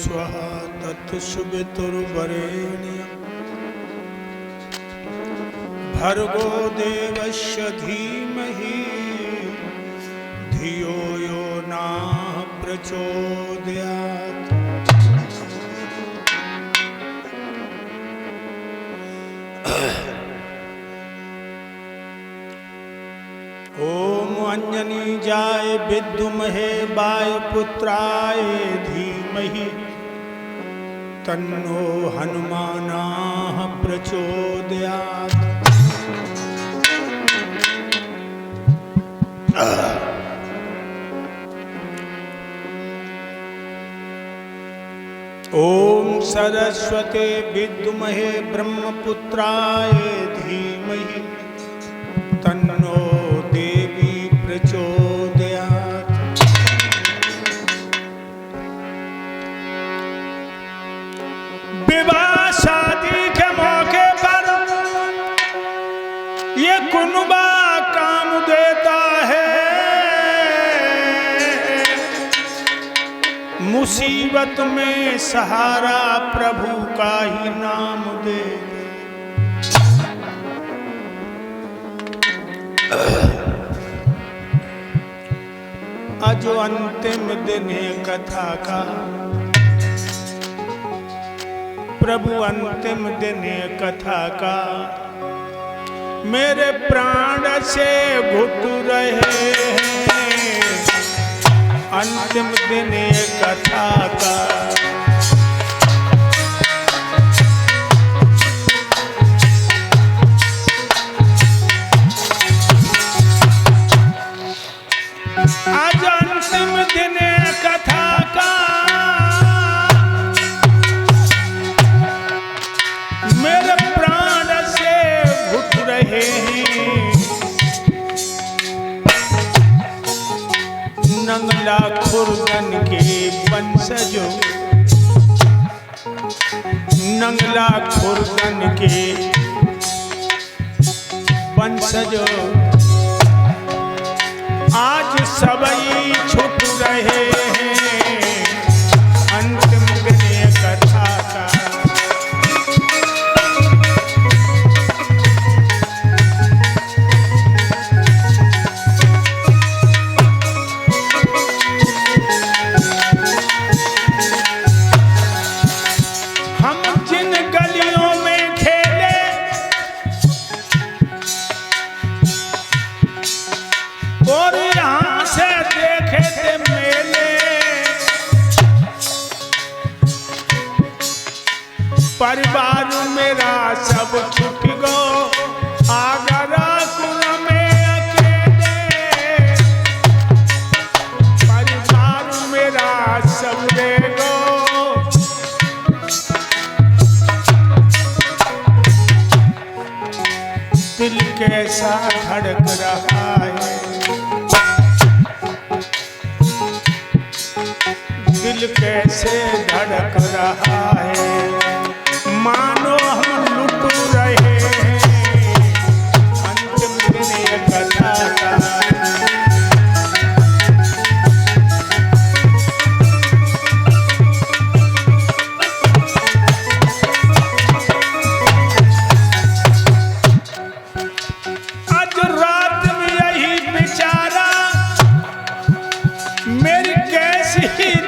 स्वः तत्सवितुर्वरेण्यं भर्गो देवस्य धीमहि धियो यो नः प्रचोदयात्। ओम अंजनीजाय विद्महे वायुपुत्राय धीमहि तन्नो हनुमानः प्रचोदयात्। ओम सरस्वती विद्महे ब्रह्मपुत्राय धीमहि तन्नो देवी प्रचोदयात्। विवाह शादी के मौके पर ये कुनबा काम देता है, मुसीबत में सहारा प्रभु का ही नाम दे। आज अंतिम दिन है कथा का, प्रभु अंतिम दिन है कथा का, मेरे प्राण से घुट रहे हैं अंतिम दिन है कथा का। आज अंतिम दिन कथा का, मेरे प्राण से घुट रहे हैं नंगला खुर्दन के वंशजों, नंगला खुर्दन के वंशजों, आज सबई छुप रहे हैं अंतिम दिन कथा का। हम जिन गलियों में खेले और यहाँ से देखे थे मेले, परिवार मेरा सब छूट गो आगरा कुल में अकेले, परिवार मेरा सब ले गो। दिल कैसा धड़क रहा है, दिल कैसे धड़क रहा है, मानो हम लुट रहे हैं अंतिम दिन कथा का। आज रात में यही बेचारा मेरी कैसी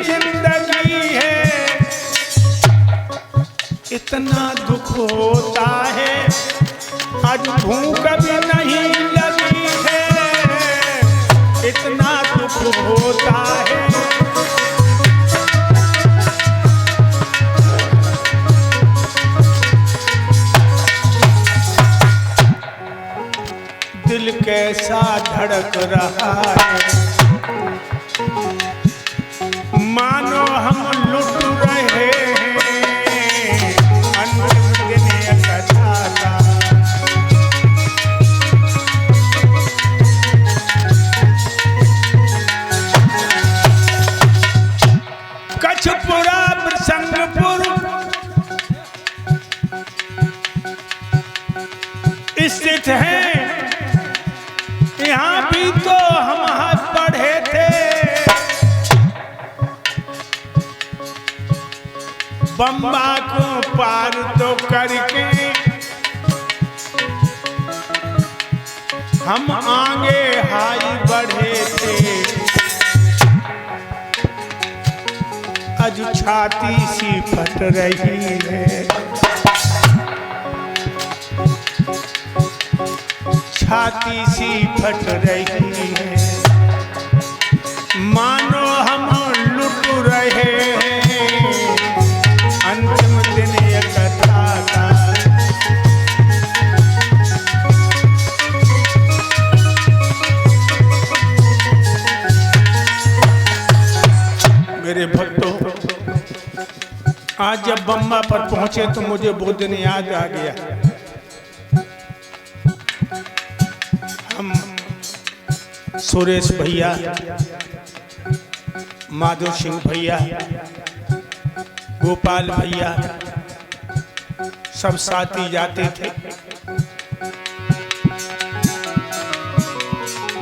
जिंदगी है, इतना दुख होता है आज भूख भी नहीं लगी है, इतना दुख होता है। दिल कैसा धड़क रहा है, मानो हम लुट रहे हैं अंतिम दिन कथा का। कछपुरा प्रसंगपुर स्थित है, यहाँ भी तो हम पढ़े थे। बम्बा को पार तो करके हम आगे हाई बढ़े थे, आज छाती सी फट रही है, छाती सी फट रही है, मानो हम लुट रहे हैं अंतिम दिन ये कथा का। मेरे भक्तों, आज जब बम्बा पर पहुंचे तो मुझे वो दिन याद आ गया। हम सुरेश भैया, माधव सिंह भैया, गोपाल भैया सब साथी जाते थे।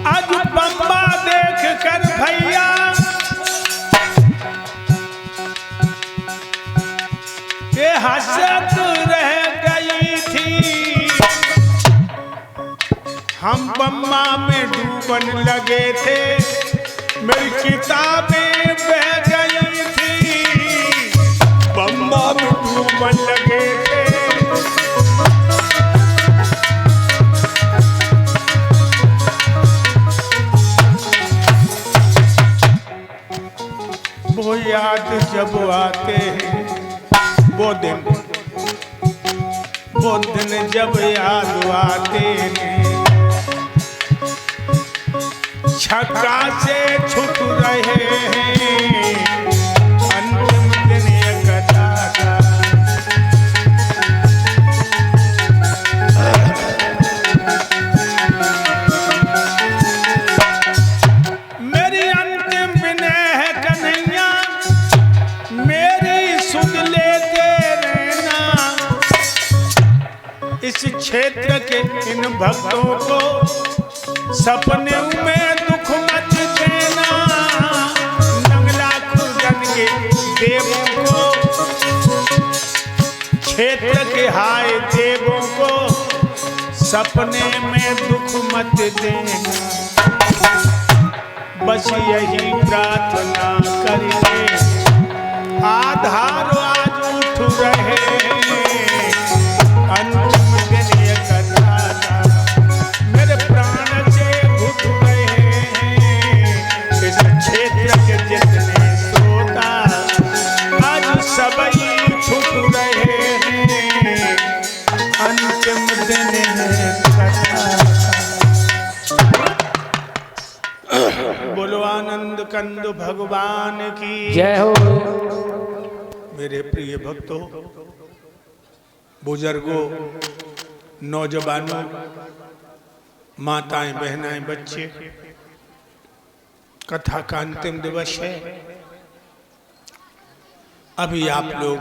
आज बम्बा देख कर भैया ये हसरत रह गई थी, हम बम्बा में डूबन लगे थे, मेरी किताबें बह गई थी, बम्बा में डूबन लगे थे। वो याद जब आते हैं, वो दिन जब याद आते हैं, छक्का से छूट रहे हैं अंतिम दिन ये कथा का। मेरी अंतिम विनय है कन्हैया, मेरी सुध लेते रहना, इस क्षेत्र के इन भक्तों को सपने में दुख मत देना, नंगला खुर्जन के देवों को, क्षेत्र के हाय देवों को सपने में दुख मत देना, बस यही प्रार्थना करके आधार आज उठ रहे अंतिम दिन ये कथा का। मेरे प्राण से घुट गए हैं इस क्षेत्र के जितने श्रोता, आज सबई छूट रहे हैं अंतिम दिन ये कथा का। बोलो आनंद कंद भगवान की जय हो। मेरे प्रिय भक्तों, बुजुर्गों, नौजवानों, माताएं, बहनाएं, बच्चे, कथा का अंतिम दिवस है। अभी आप लोग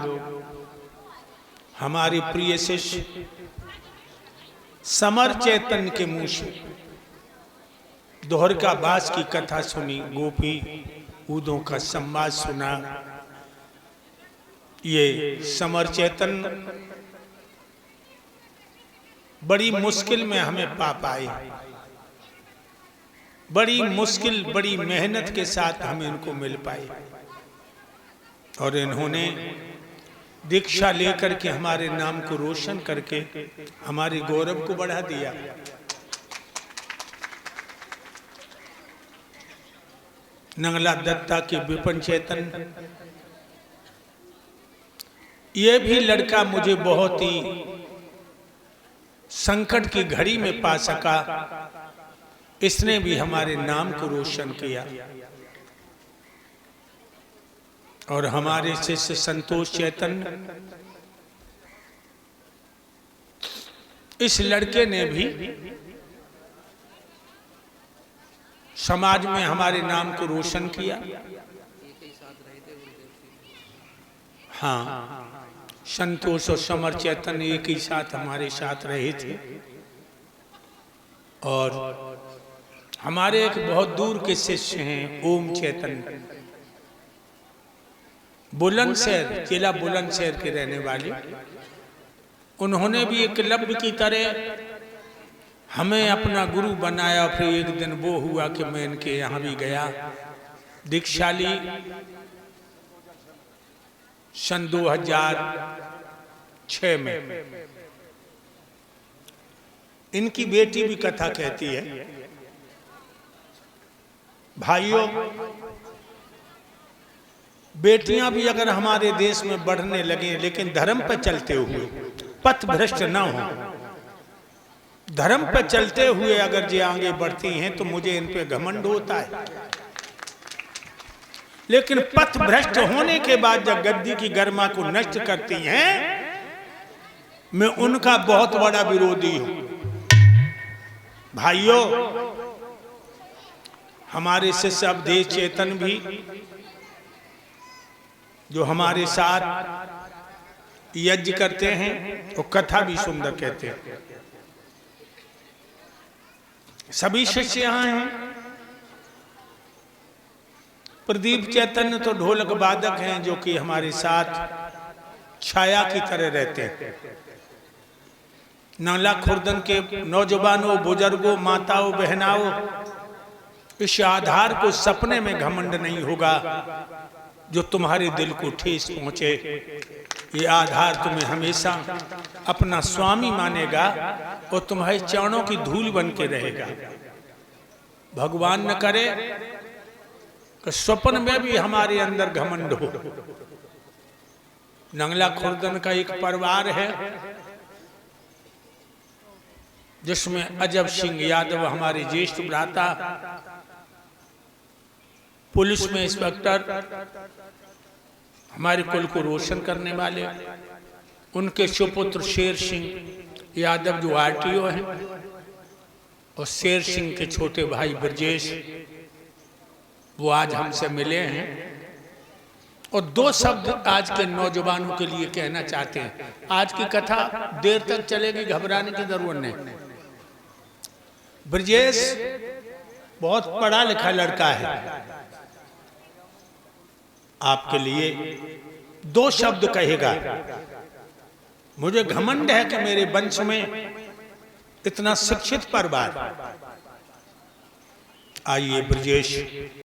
हमारे प्रिय शिष्य समर चैतन्य के मुंह से दोहरका बास की कथा सुनी, गोपी ऊदों का संवाद सुना। ये समर चैतन्य बड़ी मुश्किल में हमें पा पाए, बड़ी मुश्किल, बड़ी मेहनत के साथ हमें इनको मिल पाए, और इन्होंने दीक्षा लेकर के हमारे नाम को रोशन करके हमारे गौरव को बढ़ा दिया। नंगला दत्ता के विपिन चैतन्य, ये भी लड़का मुझे बहुत ही संकट की घड़ी में पा सका, इसने भी हमारे नाम को रोशन किया। और हमारे शिष्य संतोष चैतन्य, इस लड़के ने भी समाज में हमारे नाम को रोशन किया। हाँ, संतोष और समर चैतन्य एक ही साथ हमारे साथ रहे थे। और हमारे एक बहुत दूर के शिष्य हैं ओम चैतन्य, बुलंदशहर, जिला बुलंदशहर के रहने वाले, उन्होंने भी एकलव्य की तरह हमें अपना गुरु बनाया। फिर एक दिन वो हुआ कि मैं इनके यहाँ भी गया, दीक्षा ली सन 2006 में। इनकी बेटी भी कथा कहती है, भाइयों बेटियां भी अगर हमारे देश में बढ़ने लगे लेकिन धर्म पर चलते हुए, पथ भ्रष्ट न हो, धर्म पर चलते हुए अगर ये आगे बढ़ती हैं तो मुझे इन पे घमंड होता है। लेकिन पथ भ्रष्ट होने के बाद जब गद्दी की गरिमा को नष्ट करती हैं, मैं उनका बहुत बड़ा विरोधी हूं। भाइयों, हमारे शिष्य अवधेश चेतन भी जो हमारे साथ यज्ञ करते हैं और कथा भी सुंदर कहते हैं, सभी शिष्य यहाँ हैं। प्रदीप चैतन्य तो ढोलक वादक हैं जो कि हमारे साथ छाया की तरह रहते हैं। नाला खुर्दन के नौजवानों, बुजुर्गों, माताओं, बहनाओं, इस आधार को सपने में घमंड नहीं होगा जो तुम्हारे दिल को ठेस पहुंचे। ये आधार तुम्हें हमेशा अपना स्वामी मानेगा और तुम्हारे चरणों की धूल बन के रहेगा। भगवान न करे कि स्वप्न में भी हमारे अंदर घमंड हो। नंगला खुर्दन का एक परिवार है जिसमें अजब सिंह यादव हमारे ज्येष्ठ भ्राता, पुलिस में इंस्पेक्टर, हमारे कुल को रोशन करने वाले, उनके सुपुत्र शेर सिंह यादव जो आरटीओ हैं, और शेर सिंह के छोटे भाई ब्रजेश, वो आज हमसे मिले हैं। और दो शब्द आज के नौजवानों के लिए कहना चाहते हैं। आज की कथा देर तक चलेगी, घबराने की जरूरत नहीं। ब्रजेश बहुत पढ़ा लिखा लड़का है। आपके लिए दो शब्द कहेगा। मुझे घमंड है कि मेरे वंश में इतना शिक्षित परिवार। आइए ब्रजेश